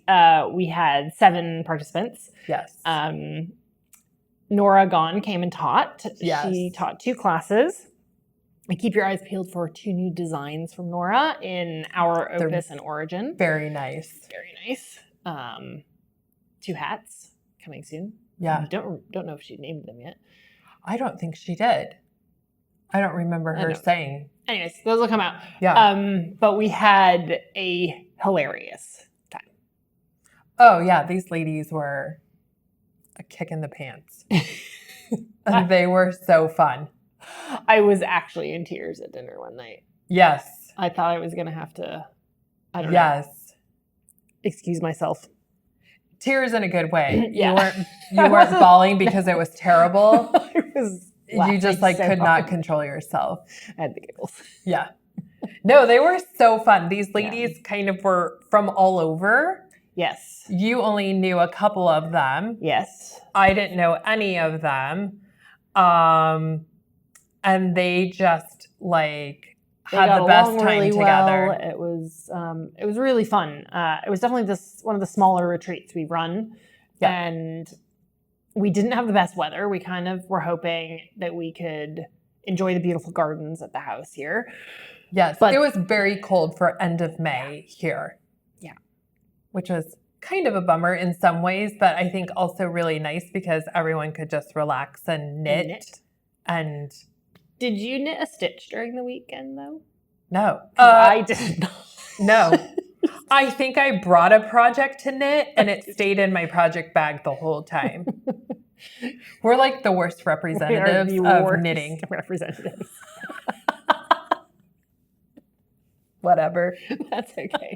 We had 7 participants. Yes. Nora Gahn came and taught. Yes. She taught 2 classes. And keep your eyes peeled for 2 new designs from Nora in our Opus and Origin. Very nice. Very nice. 2 hats coming soon. Yeah. Don't know if she named them yet. I don't think she did. I don't remember her saying. Anyways, those will come out. Yeah. But we had a hilarious time. Oh, yeah. These ladies were a kick in the pants. And they were so fun. I was actually in tears at dinner one night. Yes. I thought I was going to have to, I don't know. Yes. Excuse myself. Tears in a good way. Yeah. You weren't bawling because it was terrible. I was You just like so could hard. not control yourself. I had the giggles. Yeah. No, they were so fun. These ladies kind of were from all over. Yes. You only knew a couple of them. Yes. I didn't know any of them. And they just like had the best time really together. Well. It was really fun. It was definitely one of the smaller retreats we run. Yeah. And we didn't have the best weather. We kind of were hoping that we could enjoy the beautiful gardens at the house here. Yes, but it was very cold for end of May here. Yeah. Which was kind of a bummer in some ways, but I think also really nice because everyone could just relax and knit. And did you knit a stitch during the weekend though? No. I did not. No. I think I brought a project to knit and it stayed in my project bag the whole time. We're like the worst representatives of knitting. Representatives. Whatever. That's okay.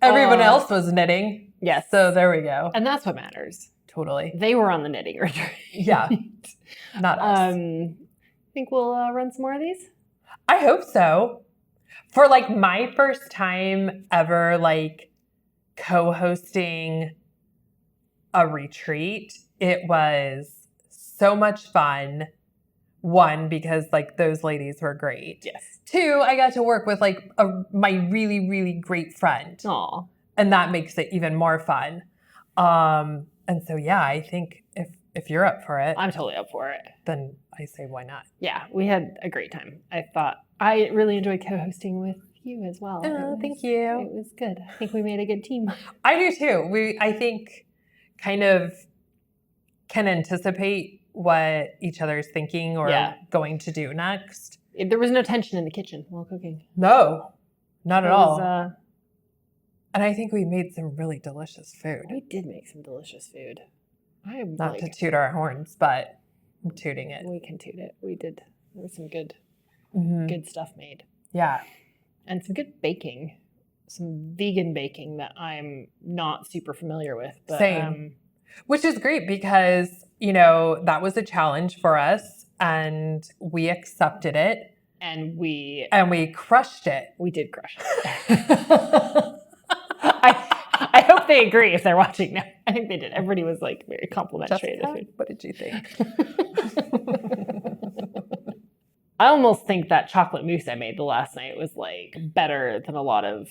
Everyone else was knitting. Yes. So there we go. And that's what matters. Totally. They were on the knitting retreat. Yeah. Not us. Think we'll run some more of these? I hope so. For like my first time ever like co-hosting a retreat, it was so much fun. One, because like those ladies were great. Yes. Two, I got to work with like my really, really great friend. Aw. And that makes it even more fun. And so, yeah, I think if you're up for it, I'm totally up for it. then I say why not? Yeah, we had a great time. I really enjoyed co-hosting with you as well. Oh, thank you. It was good. I think we made a good team. I do too. I think kind of can anticipate what each other's thinking or going to do next. There was no tension in the kitchen while cooking. No, not at all. And I think we made some really delicious food. We did make some delicious food. Not to toot our horns, but I'm tooting it. We can toot it. We did. There was some good stuff made. Yeah. And some good baking. Some vegan baking that I'm not super familiar with. But, same. Which is great because, that was a challenge for us and we accepted it. And we crushed it. We did crush it. I hope they agree if they're watching now. I think they did. Everybody was like very complimentary of the food. What did you think? I almost think that chocolate mousse I made the last night was like better than a lot of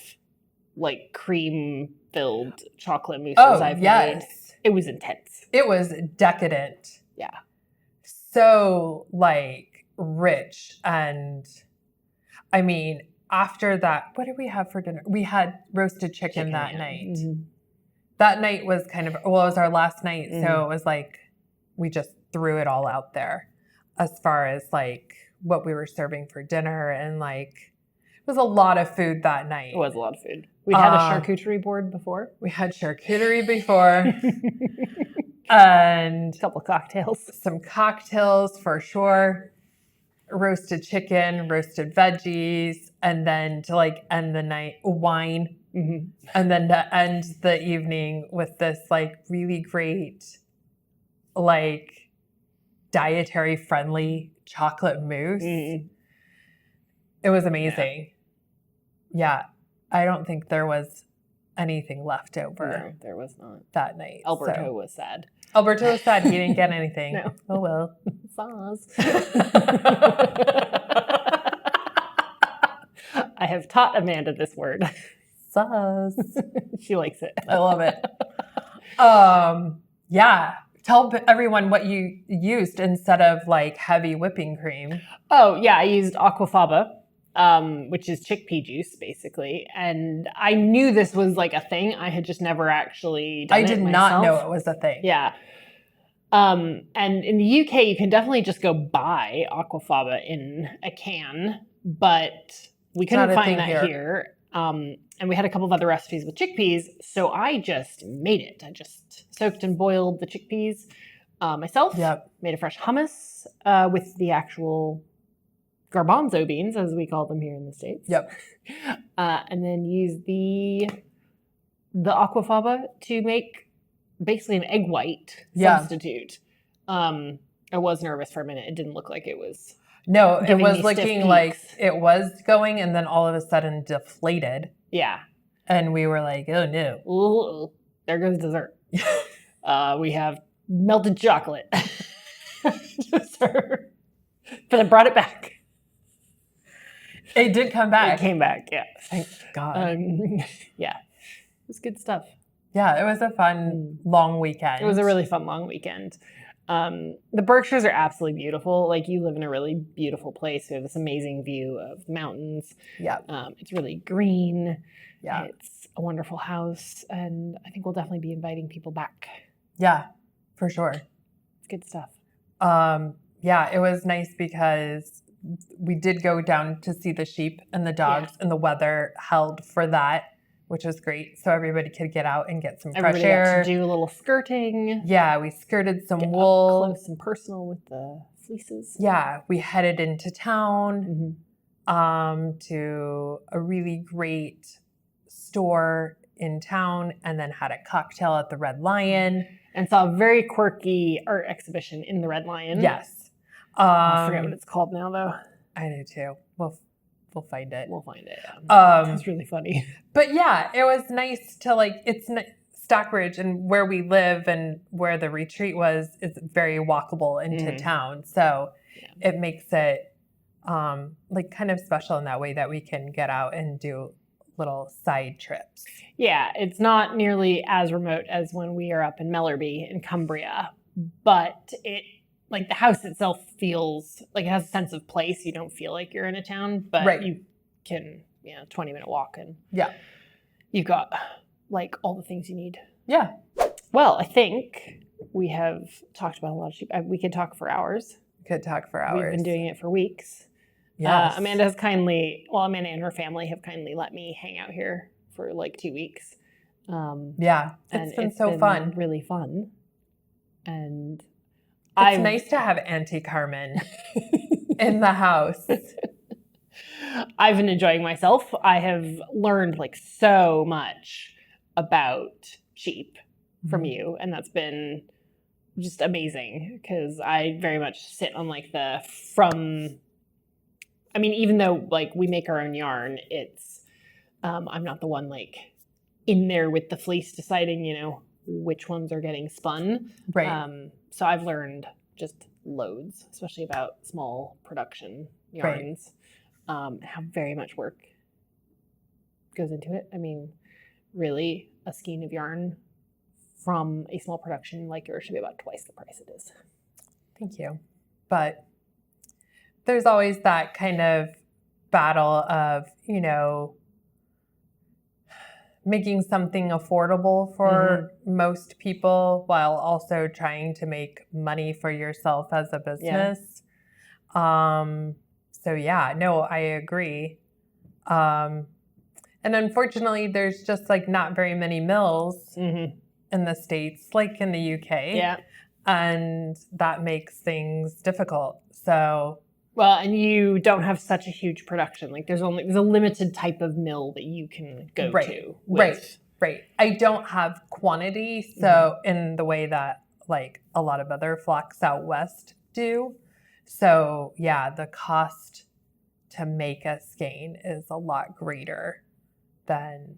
like cream filled chocolate mousses I've made. It was intense. It was decadent. Yeah. So like rich. And I mean, after that, what did we have for dinner? We had roasted chicken that night. Mm-hmm. That night was it was our last night. Mm-hmm. So it was like, we just threw it all out there as far as like what we were serving for dinner. And like, it was a lot of food that night. It was a lot of food. We'd had a charcuterie board before. We had charcuterie before. And a couple cocktails. Some cocktails for sure. Roasted chicken, roasted veggies, and then to like end the night, wine. Mm-hmm. And then to end the evening with this like really great, like dietary friendly chocolate mousse. Mm-hmm. It was amazing. Yeah. I don't think there was anything left over. No, there was not. That night. Alberto was sad. Alberto was sad. He didn't get anything. No. Oh, well. Sauce. I have taught Amanda this word. Sauce. She likes it. I love it. Yeah. Tell everyone what you used instead of like heavy whipping cream. Oh, yeah. I used aquafaba. Which is chickpea juice, basically. And I knew this was like a thing. I had just never actually done it myself. I did not know it was a thing. Yeah. And in the UK, you can definitely just go buy aquafaba in a can, but we couldn't find that here. And we had a couple of other recipes with chickpeas, so I just made it. I just soaked and boiled the chickpeas myself. Yep. Made a fresh hummus with the actual garbanzo beans, as we call them here in the States. Yep. And then use the aquafaba to make basically an egg white substitute. I was nervous for a minute. It didn't look like it was. No, it was looking like it was going, and then all of a sudden deflated. Yeah. And we were like, oh no. Ooh, there goes dessert. We have melted chocolate to serve. But I brought it back. It did come back. It came back, yeah. Thank God. Yeah. It was good stuff. Yeah, it was a fun long weekend. It was a really fun long weekend. The Berkshires are absolutely beautiful. Like, you live in a really beautiful place. We have this amazing view of the mountains. Yeah. It's really green. Yeah. It's a wonderful house. And I think we'll definitely be inviting people back. Yeah, for sure. It's good stuff. Yeah, it was nice because we did go down to see the sheep and the dogs, and the weather held for that, which was great. So everybody could get out and get some fresh air. Got to do a little skirting. Yeah, we skirted some wool. Up close and personal with the fleeces. Yeah, we headed into town to a really great store in town, and then had a cocktail at the Red Lion. And saw a very quirky art exhibition in the Red Lion. Yes. I forget what it's called now, though. I do too. We'll find it. We'll find it. Yeah. It's really funny. But yeah, it was nice to it's Stockbridge, and where we live and where the retreat was is very walkable into town. So it makes it like kind of special in that way that we can get out and do little side trips. Yeah, it's not nearly as remote as when we are up in Mellerby in Cumbria, but it like the house itself feels like it has a sense of place. You don't feel like you're in a town, but you can, 20-minute walk and you've got like all the things you need. Yeah. Well, I think we have talked about a lot of sheep. We could talk for hours. Could talk for hours. We've been doing it for weeks. Yes. Amanda and her family have kindly let me hang out here for like 2 weeks. It's been so fun. Really fun. And it's nice to have Auntie Carmen in the house. I've been enjoying myself. I have learned like so much about sheep from you, and that's been just amazing because I very much sit on like even though like we make our own yarn, it's I'm not the one like in there with the fleece deciding, which ones are getting spun. Right. So I've learned just loads, especially about small production yarns, how very much work goes into it. I mean, really, a skein of yarn from a small production like yours should be about twice the price it is. Thank you. But there's always that kind of battle of, making something affordable for most people while also trying to make money for yourself as a business. I agree. And unfortunately, there's just like not very many mills in the States, like in the UK. Yeah. And that makes things difficult. So... Well, and you don't have such a huge production. Like there's a limited type of mill that you can go to. Right. I don't have quantity, so in the way that like a lot of other flocks out west do. So the cost to make a skein is a lot greater than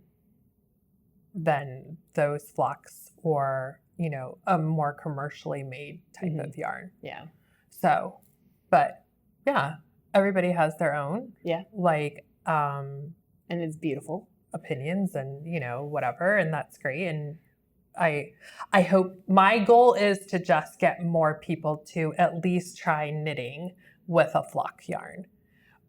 those flocks or, a more commercially made type of yarn. Yeah. So, but everybody has their own. Yeah. Like, and it's beautiful. Opinions and, whatever. And that's great. And I hope my goal is to just get more people to at least try knitting with a flock yarn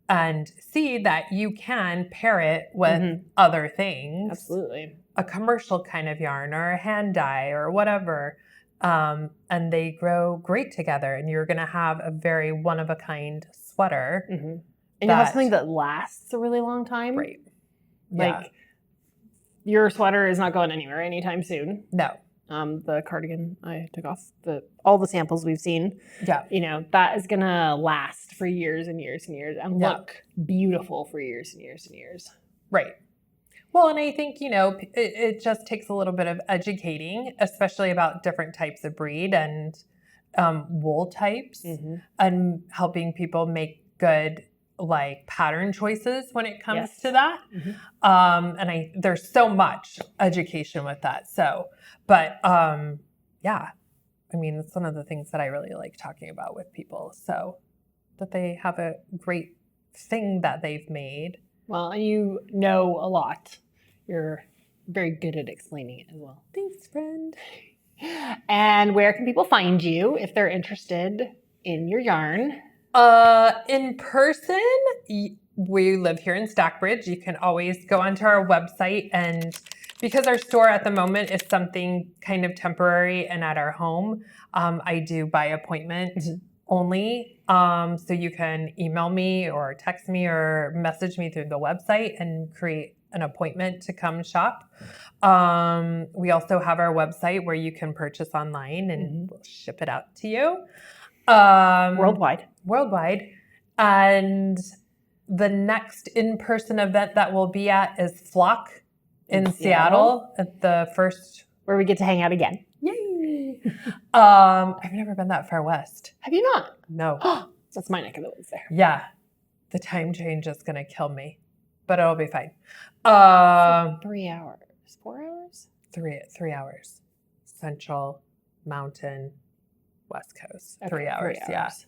and see that you can pair it with other things. Absolutely. A commercial kind of yarn or a hand dye or whatever. And they grow great together, and you're going to have a very one-of-a-kind sweater. And you'll have something that lasts a really long time. Right. Like, your sweater is not going anywhere anytime soon. No. The cardigan I took off, all the samples we've seen. Yeah. That is going to last for years and years and years and look beautiful for years and years and years. Right. Well, and I think, it just takes a little bit of educating, especially about different types of breed and wool types and helping people make good like pattern choices when it comes to that. And there's so much education with that. So, but it's one of the things that I really like talking about with people. So that they have a great thing that they've made. Well, you know a lot. You're very good at explaining it as well. Thanks, friend. And where can people find you if they're interested in your yarn? In person, we live here in Stockbridge. You can always go onto our website, and because our store at the moment is something kind of temporary and at our home, I do by appointment only. So you can email me or text me or message me through the website and create an appointment to come shop. We also have our website where you can purchase online and we'll ship it out to you. Worldwide. And the next in-person event that we'll be at is Flock in Seattle at the first... Where we get to hang out again. Yay! I've never been that far west. Have you not? No. That's my neck of the woods there. Yeah. The time change is going to kill me, but it'll be fine. 3 hours. 4 hours? 3 hours. Central, Mountain, West Coast. Okay, 3 hours. 3 hours.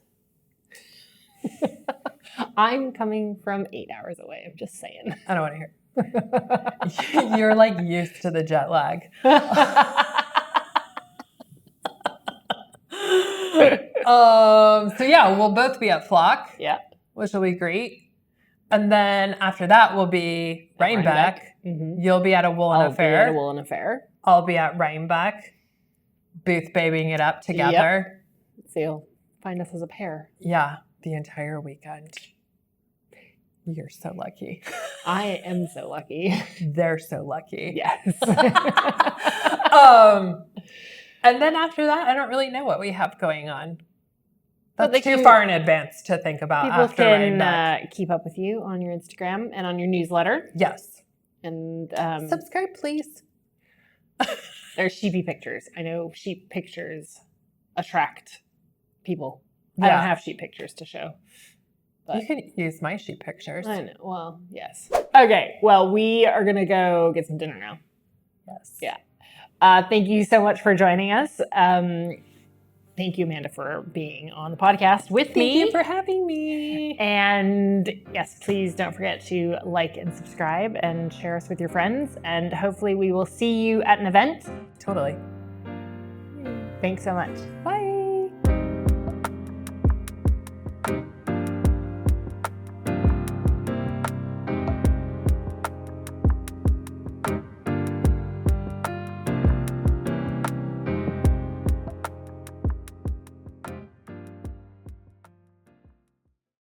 I'm coming from 8 hours away. I'm just saying. I don't want to hear. You're like used to the jet lag. So yeah, we'll both be at Flock. Yeah. Which will be great. And then after that, we'll be Rhinebeck. Mm-hmm. You'll be at a Woolen Affair. I'll be at a Woolen Affair. I'll be at Rhinebeck, booth babying it up together. Yep. So you'll find us as a pair. Yeah, the entire weekend. You're so lucky. I am so lucky. They're so lucky. Yes. And then after that, I don't really know what we have going on. But That's too far in advance to think about. People after can keep up with you on your Instagram and on your newsletter. Yes. And subscribe, please. There's sheepy pictures. I know sheep pictures attract people. Yeah. I don't have sheep pictures to show. But you can use my sheep pictures. I know. Well, yes. Okay. Well, we are going to go get some dinner now. Yes. Yeah. Thank you so much for joining us. Thank you, Amanda, for being on the podcast with me. Thank you for having me. And yes, please don't forget to like and subscribe and share us with your friends. And hopefully we will see you at an event. Totally. Thanks so much. Bye.